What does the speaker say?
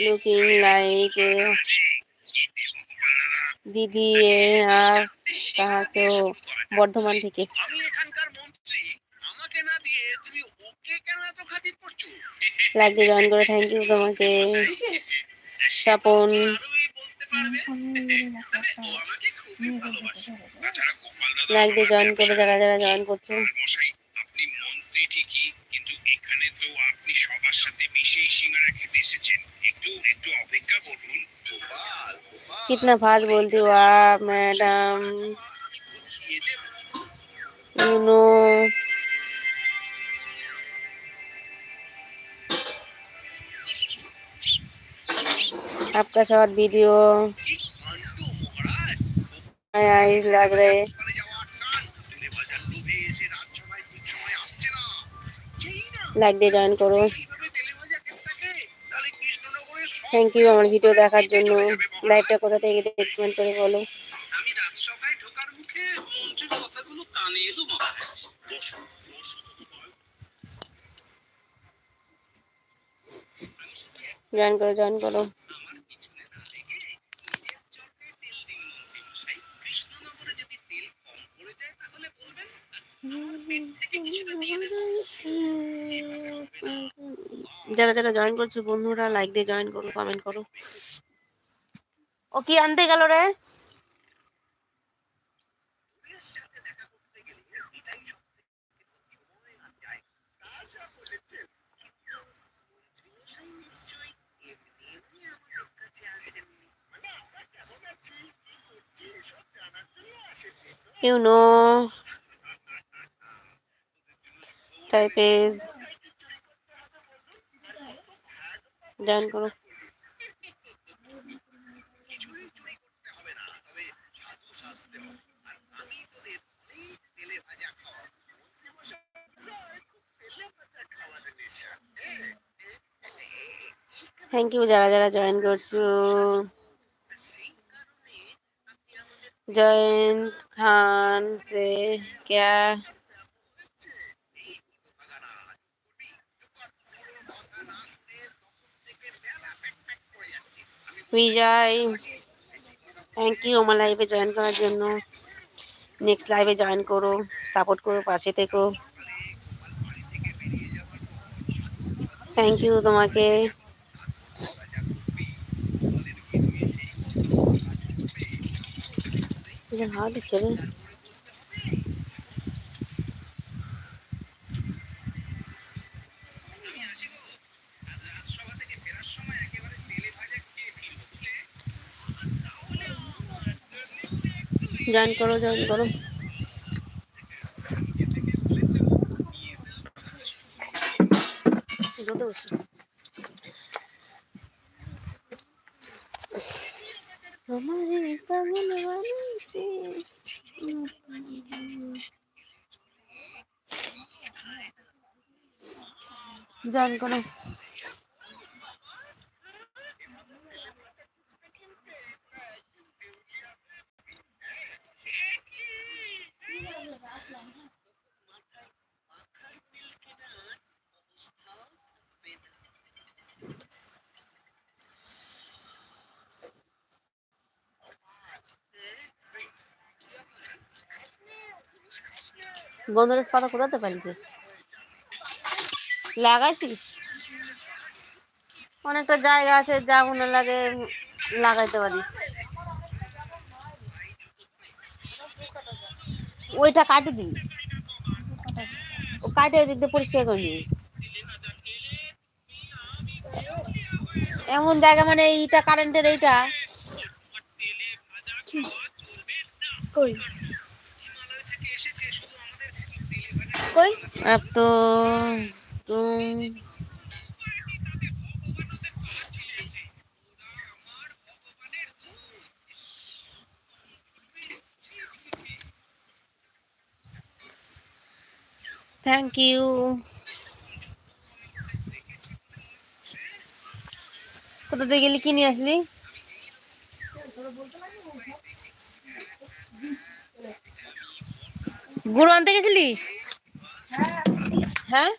Looking like दीदी आप कहाँ से हो? বর্ধমান থেকে। লাইক দিয়ে জয়েন করে থ্যাংক ইউ তোমাকে। স্বপন লাইক দিয়ে জয়েন করে যারা যারা জয়েন করছো। আপনি মন্ত্রী ঠিকই, কিন্তু এখানে তো আপনি সবার সাথে মিশেই সিঙ্গারা খেতে এসেছেন। একটু একটু অপেক্ষা করুন। कितना फास्ट बोलती हो आप मैडम, यू नो। आपका शॉर्ट वीडियो आइज लग रहे। লাইক দিয়ে জয়েন করো। থ্যাংক ইউ আমার ভিডিও দেখার জন্য। লাইভটা কোথা থেকে দেখছি কমেন্ট করে বলো। আমি রাজসভায় ঢোকার মুখে মন্ত্রীর কথাগুলো কানে এলো মহারাজ। জয়েন করো জয়েন করো। যারা যারা জয়েন করছো বন্ধুরা লাইক দিয়ে জয়েন করো, কমেন্ট করো। ও কি আনতে গেল রে? You know, type is join করো। থ্যাংক ইউ যারা যারা জয়েন করছো। जयंत खान से क्या বিজয়, থ্যাংক ইউ আমার লাইভে জয়েন করার জন্য। নেক্সট লাইভে জয়েন করো, সাপোর্ট করো, পাশে থেকো। থ্যাংক ইউ তোমাকে। হাওয়া দিচ্ছে রে। জয়েন করো জয়েন করো। हमारे पागल वालों से জয়েন করো। গন্ধরাজ পাতা কোথাতে পাইছিস? লাগাইছিস? অনেকটা জায়গা আছে, যা মনে লাগে লাগাইতে পারিস। ওইটা কাটি দিবি, ও কাটে ওই দিক দিয়ে পরিষ্কার করে নিবি। এমন জায়গা মানে এইটা কারেন্টের এইটা কই কই अब तो तुम থ্যাংক ইউ। কোথাতে গেলি, কি নিয়ে আসলি? গুঁড়ো আনতে গেছিলিস? হ্যাঁ